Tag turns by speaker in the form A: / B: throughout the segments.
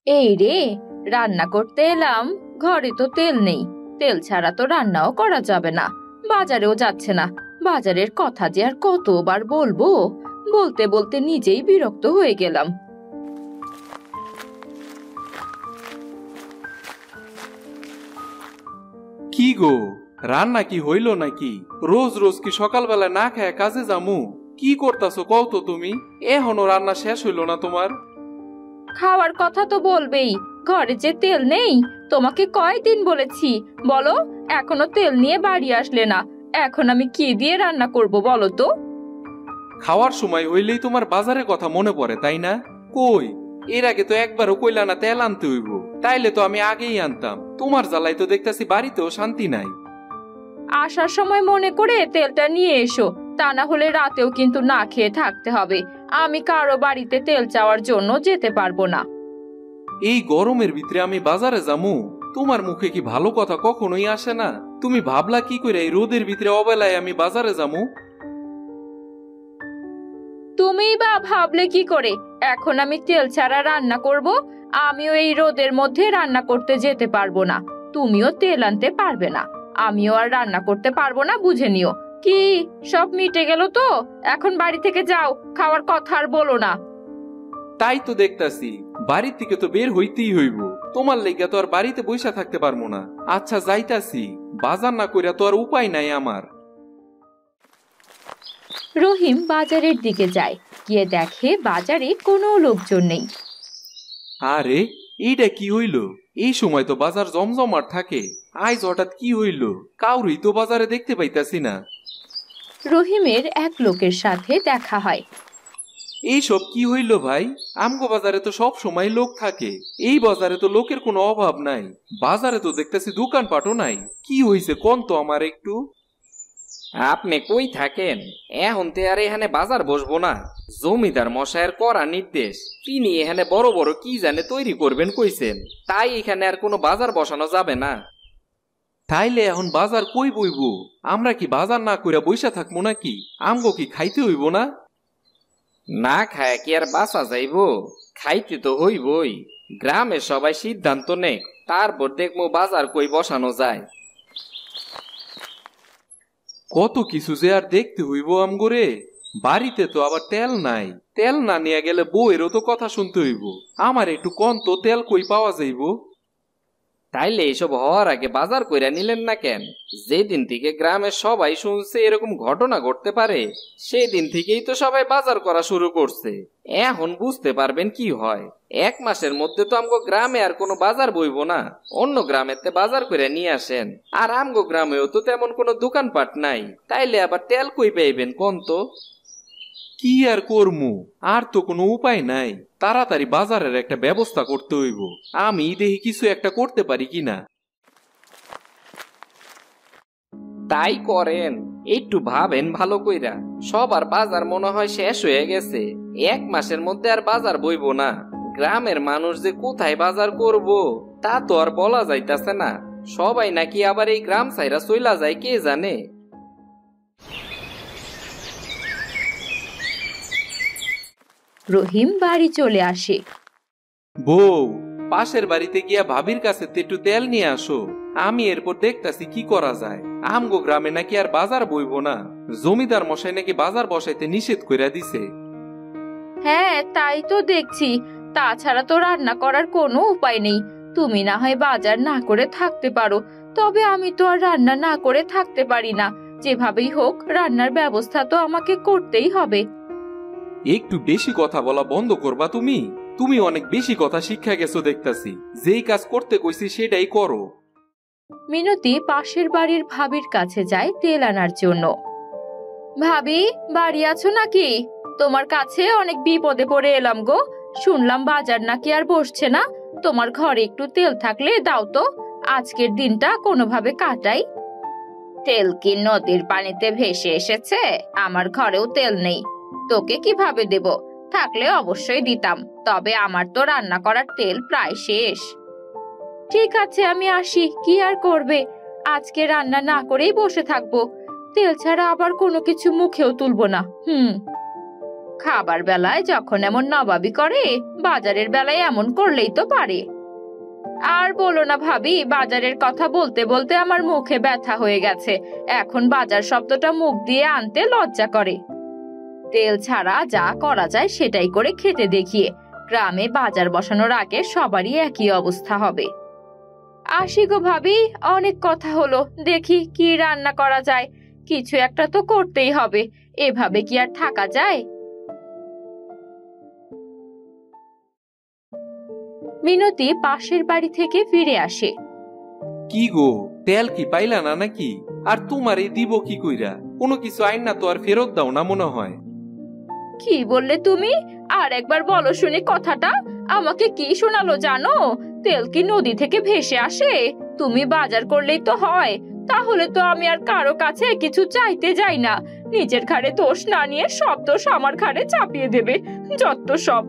A: এই রে, রান্না করতে এলাম, ঘরে তো তেল নেই। তেল ছাড়া তো রান্নাও করা যাবে না। বাজারেও যাচ্ছে না। বাজারের কথা যে আর কতবার বলবো, বলতে বলতে নিজেই বিরক্ত হয়ে গেলাম।
B: কি গো, রান্না কি হইল নাকি? রোজ রোজ কি সকালবেলা না খায় কাজে যামু? কি করতাছো কও তো তুমি? এখনো রান্না শেষ হইল না তোমার?
A: খাওয়ার কথা তো বলবেই, ঘরে যে তেল নেই। তোমাকে কয়দিন বলেছি, বলো, এখনো তেল নিয়ে বাড়ি আসলে না। এখন আমি কি দিয়ে রান্না করব বলো তো?
B: খাওয়ার সময় হইলেই তোমার বাজারের কথা মনে পড়ে, তাই না? কই, এর আগে তো একবারও কইলা না তেল আনতে হইব। তাইলে তো আমি আগেই আনতাম। তোমার জ্বালাই তো দেখতাছি বাড়িতেও শান্তি নাই।
A: আসার সময় মনে করে তেলটা নিয়ে এসো, তা না হলে রাতেও কিন্তু না খেয়ে থাকতে হবে। আমি কারো বাড়িতে তেল চাওয়ার জন্য যেতে পারবো না।
B: এই গরমের ভিতরে আমি বাজারে যামু? তোমার মুখে কি ভালো কথা কখনোই আসে না? তুমি ভাবলা কি করে এই রোদের ভিতরে অবেলায় আমি বাজারে যামু?
A: তুমিই বা ভাবলে কি করে এখন আমি তেল ছাড়া রান্না করব? আমিও এই রোদের মধ্যে রান্না করতে যেতে পারবো না। তুমিও তেল আনতে পারবে না। আমিও আর রান্না করতে পারবো না, বুঝে নিও। কি, সব মিটে গেল তো? এখন বাড়ি থেকে যাও, খাওয়ার কথা আর বলো না।
B: তাই তো দেখতাছি, বাড়ি থেকে তো বের হইতেই হইব। তোমার লেগে তো আর বাড়িতে বইসা থাকতে পারবো না। আচ্ছা যাইতাছি, বাজার না কইরা তো আর উপায় নাই আমার।
A: রহিম বাজারের দিকে যায়, গিয়ে দেখে বাজারে কোনো লোকজন নেই।
B: আরে, এইটা কি হইল? এই সময় তো বাজার জমজমাট থাকে। আজ হঠাৎ কি হইল? কাউরই তো বাজারে দেখতে পাইতাছি না।
A: রহিমের এক লোকের সাথে দেখা হয়।
B: এইসব কি হইল ভাই? আমগো বাজারে তো সব সময় লোক থাকে। এই বাজারে তো লোকের কোনো অভাব নাই। বাজারে তো দেখতেছি দোকানপাটও নাই। কি হইছে কোন তো আমার একটু?
C: আপনি কই থাকেন? এখন তে আর এখানে বাজার বসবো না। জমিদার মশাইয়ের করা নির্দেশ, তিনি এখানে বড় বড় কি জানে তৈরি করবেন কইছেন। তাই এখানে আর কোনো বাজার বসানো যাবে না।
B: তাইলে এখন বাজার কই বইব? আমরা কি বাজার না কইরা বইসা থাকবো নাকি? আমগো কি খাইতে হইব না?
C: না খায় কি আর বাঁচা যাইব? খাইতে তো হইবই। গ্রামের সবাই সিদ্ধান্ত নেক, তারপর দেখবো বাজার কই বসানো যায়।
B: কত কিছু যে আর দেখতে হইব আমগোরে। বাড়িতে তো আবার তেল নাই। তেল না নিয়ে গেলে বউয়েরও তো কথা শুনতে হইব। আমার একটু কোন তো তেল কই পাওয়া যাইব?
C: তাইলে এসব হওয়ার আগে বাজার কইরা নিলেন না কেন? যেদিন থেকে গ্রামের সবাই শুনছে এরকম ঘটনা ঘটতে পারে, সেদিন থেকেই তো সবাই বাজার করা শুরু করছে। এখন বুঝতে পারবেন কি হয়। 1 মাসের মধ্যে তো আমগো গ্রামে আর কোনো বাজার বইব না। অন্য গ্রামেতে বাজার করে নিয়ে আসেন। আর আমগো গ্রামেও তো তেমন কোনো দোকানপাট নাই, তাইলে আবার তেল কই পাইবেন কোন তো?
B: কি আর করমু? আর তো কোনো উপায় নাই। তাড়াতাড়ি বাজারের একটা ব্যবস্থা করতে হইব। আমি দেখি কিছু একটা করতে পারি কিনা।
C: তাই করেন, একটু ভাবেন ভালো কইরা। সবার বাজার মনে হয় শেষ হয়ে গেছে। 1 মাসের মধ্যে আর বাজার বইব না। গ্রামের মানুষ যে কোথায় বাজার করব তা তো আর বলা যাইতাছে না। সবাই নাকি আবার এই গ্রাম ছাইরা চইলা যায় কে জানে।
A: রহিম বাড়ি চলে আসে।
B: বউ, পাশের বাড়িতে গিয়া ভাবির কাছে একটু তেল নিয়ে আসো। আমি এরপর দেখতাছি কি করা যায়। আমগো গ্রামে নাকি আর বাজার বইব না। জমিদার মশাই নাকি বাজার বসাইতে নিষেধ কইরা দিছে।
A: হ্যাঁ, তাই তো দেখছি। তাছাড়া তো রান্না করার কোনো উপায় নেই। তুমি না হয় বাজার না করে থাকতে পারো, তবে আমি তো আর রান্না না করে থাকতে পারি না। যেভাবেই হোক রান্নার ব্যবস্থা তো আমাকে করতেই হবে।
B: একটু বেশি কথা বলা বন্ধ করবা তুমি? তুমি অনেক বেশি কথা শিক্ষা গেছো দেখতাছি। যেই কাজ করতে কইছি সেটাই করো।
A: মিনতি পাশের বাড়ির ভাবির কাছে যায় তেল আনার জন্য। ভাবি, বাড়ি আছো নাকি? তোমার কাছে অনেক বিপদে পড়ে এলাম গো। শুনলাম বাজার নাকি আর বসছে না। তোমার ঘরে একটু তেল থাকলে দাও তো, আজকের দিনটা কোনোভাবে কাটাই। তেল কি নদীর পানিতে ভেসে এসেছে? আমার ঘরেও তেল নেই। তোকে কিভাবে দেব? থাকলে অবশ্যই দিতাম, তবে আমার তো রান্না করার তেল প্রায় শেষ। ঠিক আছে, আমি আসি, কি আর করবে। আজকে রান্না না করেই বসে থাকবো। তেল ছাড়া আবার কোনো কিছু মুখেও তুলবো না। খাবার বেলায় যখন এমন নবাবি করে, বাজারের বেলায় এমন করলেই তো পারে। আর বলো না ভাবি, বাজারের কথা বলতে বলতে আমার মুখে ব্যথা হয়ে গেছে। এখন বাজার শব্দটা মুখ দিয়ে আনতে লজ্জা করে। তেল ছাড়া যা করা যায় সেটাই করে খেতে দেখিয়ে গ্রামে বাজার বসানোর আগে সবারই একই অবস্থা হবে। আসি গো ভাবি, অনেক কথা হলো, দেখি কি রান্না করা যায়। কিছু একটা তো করতেই হবে, এভাবে কি আর থাকা যায়? মিনতি পাশের বাড়ি থেকে ফিরে আসে।
B: কি গো, তেল কি পাইলা না নাকি? আর তোমারই দিব কি কইরা? কোনো কিছু আইন না তো আর ফেরত দাও না মনে হয়।
A: কি বললে তুমি? আর একবার বলো শুনি কথাটা। আমাকে কি শোনালো জানো? তেল কি নদী থেকে ভেসে আসে? তুমি বাজার করলেই তো হয়। তাহলে তো আমি আর কারো কাছে কিছু চাইতে যাই না। নিজের ঘাড়ে দোষ না নিয়ে সব দোষ আমার ঘাড়ে চাপিয়ে দেবে, যত সব।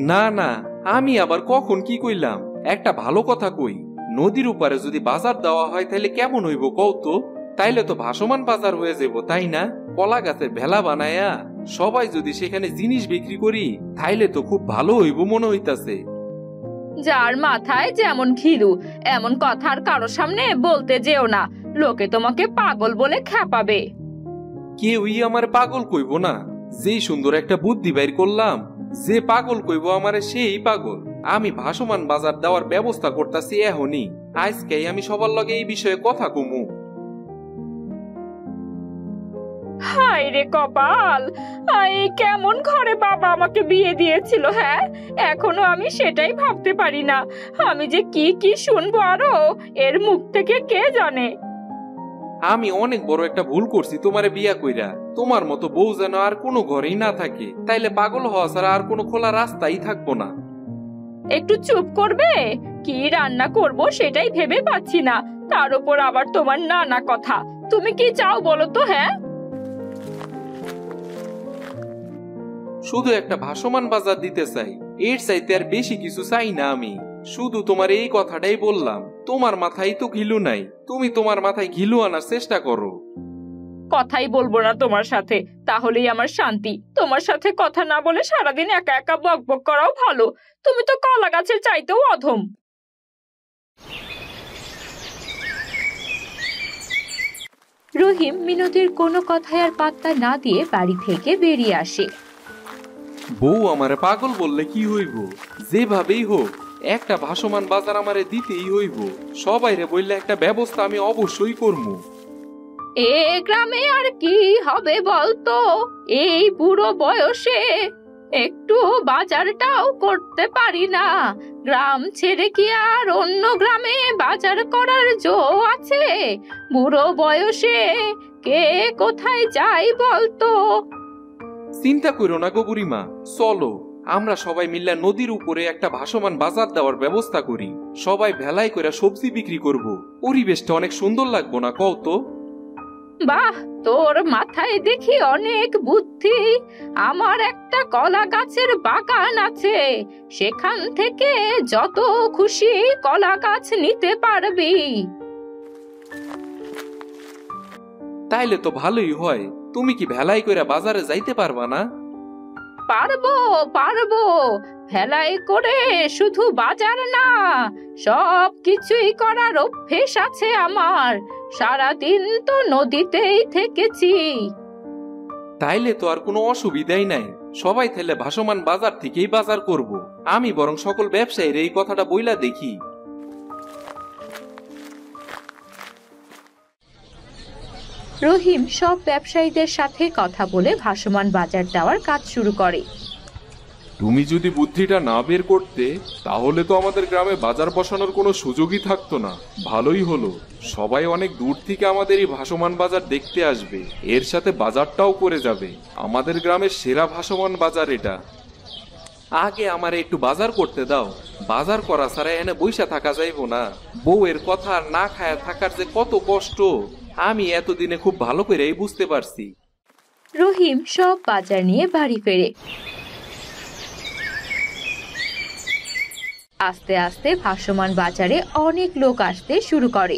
B: না না, আমি আবার কখন কি কইলাম? একটা ভালো কথা কই, নদীর উপারে যদি বাজার দেওয়া হয় তাহলে কেমন হইব কও তো? তাইলে তো ভাসমান বাজার হয়ে যাব, তাই না? কলা গাছের ভেলা বানায়া সবাই যদি সেখানে জিনিস বিক্রি করি তাইলে তো খুব ভালো হইব মনে হইতাছে।
A: যার মাথায় যেমন খিলু এমন কথা আর কারো সামনে বলতে যেও না, লোকে তোমাকে পাগল বলে খেপাবে।
B: কেউই আমার পাগল কইব না। যেই সুন্দর একটা বুদ্ধি বাইর করলাম, যে পাগল কইব আমারে সেই পাগল। আমি ভাসমান বাজার দেওয়ার ব্যবস্থা করতেছি এখনই। আজকেই আমি সবার লগে এই বিষয়ে কথা কমু।
A: হায় রে কপাল, এই কেমন ঘরে বাবা আমাকে বিয়ে দিয়েছিল। হ্যাঁ, এখনো আমি সেটাই ভাবতে পারি না। আমি যে কি কি শুনবো আরো এর মুখ থেকে কে জানে।
B: আমি অনেক বড় একটা ভুল করছি তোমারে বিয়া কইরা। তোমার মতো বউ যেন আর কোনো ঘরেই না থাকে, তাইলে পাগল হওয়া ছাড়া আর কোনো খোলা রাস্তাই থাকবো না।
A: একটু চুপ করবে? কি রান্না করব সেটাই ভেবে পাচ্ছি না, তার উপর আবার তোমার নানা কথা। তুমি কি চাও বলো তো? হ্যাঁ,
B: শুধু একটা ভাসমান বাজার দিতে চাই, এর চাইতে আর বেশি কিছু চাই না। আমি শুধু তোমার এই কথাটাই বললাম। তোমার মাথায় তো ঘিলু নাই, তুমি তোমার মাথায় ঘিলু আনার চেষ্টা করো।
A: কথাই বলবো না তোমার সাথে, তাহলেই আমার শান্তি। তোমার সাথে কথা না বলে সারাদিন একা একা বক বক করাও ভালো। তুমি তো কলা গাছের চাইতেও অধম। রহিম মিনতির কোনো কথায় আর পাত্তা না দিয়ে বাড়ি থেকে বেরিয়ে আসে।
B: বউ আমারে পাগল বললে কি হইব? যেভাবেই হোক একটা ভাসমান বাজার আমারে দিতেই হইব। সবাইরে বললে একটা ব্যবস্থা আমি অবশ্যই করবো।
A: এ গ্রামে আর কি হবে বলতো? এই বুড়ো বয়সে একটু বাজারটাও করতে পারি না। গ্রাম ছেড়ে কি আর অন্য গ্রামে বাজার করার জো আছে? বুড়ো বয়সে কে কোথায় যায় বলতো?
B: চিন্তা করো না গো বুড়িমা, চলো আমরা সবাই মিলে নদীর উপরে একটা ভাসমান বাজার দেওয়ার ব্যবস্থা করি। সবাই ভেলাই করে সবজি বিক্রি করব। পরিবেশটা অনেক সুন্দর লাগবো না কও তো?
A: বাহ, তোর মাথায় দেখি অনেক বুদ্ধি। আমার একটা কলা গাছের বাগান আছে, সেখান থেকে যত খুশি কলা গাছ নিতে পারবি।
B: তাইলে তো ভালোই হয়। তুমি কি ভেলাই করে বাজারে যাইতে পারবা না?
A: পারবো পারবো, ভেলাই করে শুধু বাজার না, সব কিছুই করার অভ্যেস আছে আমার। সারাদিন তো নদীতেই থেকেছি।
B: তাইলে তো আর কোনো অসুবিধাই নাই। সবাই তাহলে ভাসমান বাজার থেকেই বাজার করব। আমি বরং সকল ব্যবসায়ীর এই কথাটা বইলা দেখি।
A: রহিম সব ব্যবসায়ীদের সাথে কথা বলে ভাসমান বাজার দেওয়ার কাজ শুরু করে।
B: তুমি যদি বুদ্ধিটা না বের করতে তাহলে তো আমাদের গ্রামে বাজার বসানোর কোনো সুযোগই থাকতো না। ভালোই হলো, সবাই অনেক দূর থেকে আমাদের এই ভাসমান বাজার দেখতে আসবে, এর সাথে বাজারটাও করে যাবে। আমাদের গ্রামের সেরা ভাসমান বাজার এটা। আগে আমার একটু বাজার করতে দাও। বাজার করা ছাড়া এনে বইসা থাকা যাইব না। বউয়ের কথা আর না খায়া থাকার যে কত কষ্ট আমি এতদিনে খুব ভালো করেই বুঝতে পারছি।
A: রহিম সব বাজার নিয়ে বাড়ি ফেরে। আস্তে আস্তে ভাসমান বাজারে অনেক লোক আসতে শুরু করে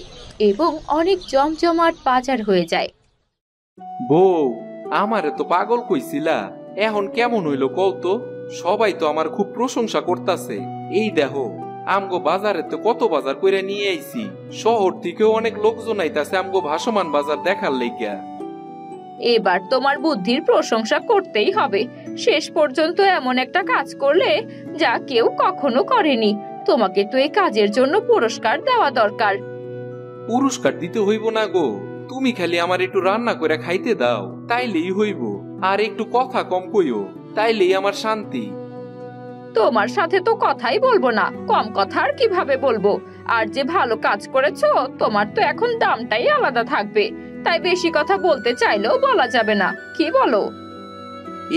A: এবং অনেক জমজমাট বাজার হয়ে যায়।
B: বউ, আমারে তো পাগল কইছিলা, এখন কেমন হইল কও? সবাই তো আমার খুব প্রশংসা করতাছে। এই দেখো, আমগো বাজারে তো কত বাজার কইরা নিয়ে আইছি। শহর থেকেও অনেক লোকজন আইতাছে আমগো ভাসমান বাজার দেখার লাইগা।
A: এবার তোমার বুদ্ধির প্রশংসা করতেই হবে। শেষ পর্যন্ত এমন একটা কাজ করলে যা কেউ কখনো করেনি। তোমাকে তো এই কাজের জন্য পুরস্কার দেওয়া দরকার।
B: পুরস্কার দিতে হইব না গো, তুমি খালি আমার একটু রান্না করে খাইতে দাও, তাইলেই হইব। আর একটু কথা কম কইও, তাইলেই আমার শান্তি।
A: তোমার সাথে তো কথাই বলবো না, কম কথা আর কিভাবে বলবো? আর যে ভালো কাজ করেছো, তোমার তো এখন দামটাই আলাদা থাকবে। তাই বেশি কথা বলতে চাইলেও বলা যাবে না, কি বলো?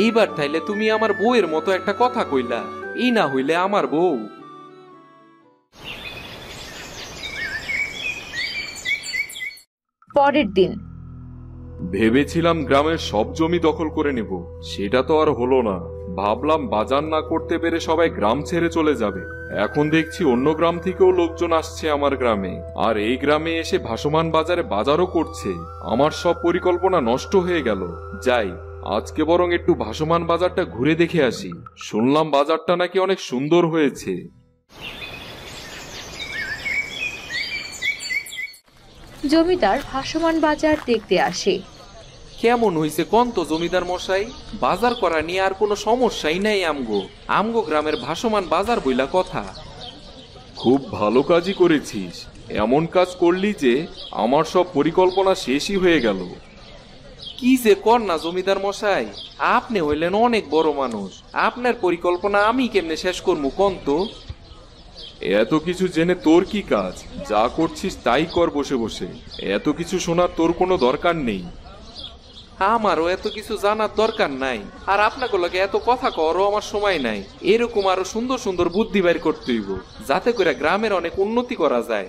B: এইবার তাইলে তুমি আমার বউয়ের মতো একটা কথা কইলা। এই না হইলে আমার বউ।
A: পরের দিন
D: ভেবেছিলাম গ্রামের সব জমি দখল করে নেব, সেটা তো আর হলো না। ভাবলাম বাজার না করতে পেরে সবাই গ্রাম ছেড়ে চলে যাবে। এখন দেখছি অন্য গ্রাম থেকেও লোকজন আসছে আমার গ্রামে, আর এই গ্রামে এসে ভাসমান বাজারে বাজারও করছে। আমার সব পরিকল্পনা নষ্ট হয়ে গেল। যাই, আজকে বরং একটু ভাসমান বাজারটা ঘুরে দেখে আসি। শুনলাম বাজারটা নাকি অনেক সুন্দর হয়েছে।
A: জমিদার ভাসমান বাজার দেখতে আসে।
B: কেমন হইছে কোন তো জমিদার মশাই? বাজার করা নিয়ে আর কোনো সমস্যাই নাই আমগো গ্রামের ভাসমান বাজার বইলা কথা।
D: খুব ভালো কাজই করেছিস। এমন কাজ করলি যে আমার সব পরিকল্পনা শেষই হয়ে গেল।
B: কি যে কর না জমিদার মশাই, আপনি হইলেন অনেক বড় মানুষ। আপনার পরিকল্পনা আমি কেমনে শেষ করবো কোন তো?
D: এত কিছু জেনে তোর কি কাজ? যা করছিস তাই কর বসে বসে। এত কিছু শোনার তোর কোনো দরকার নেই।
B: আমারও এত কিছু জানার দরকার নাই, আর আপনাকে লগে এত কথা কওয়ারও আমার সময় নাই। এরকম আরো সুন্দর সুন্দর বুদ্ধি বের করতে হইব, যাতে করে গ্রামের অনেক উন্নতি করা যায়।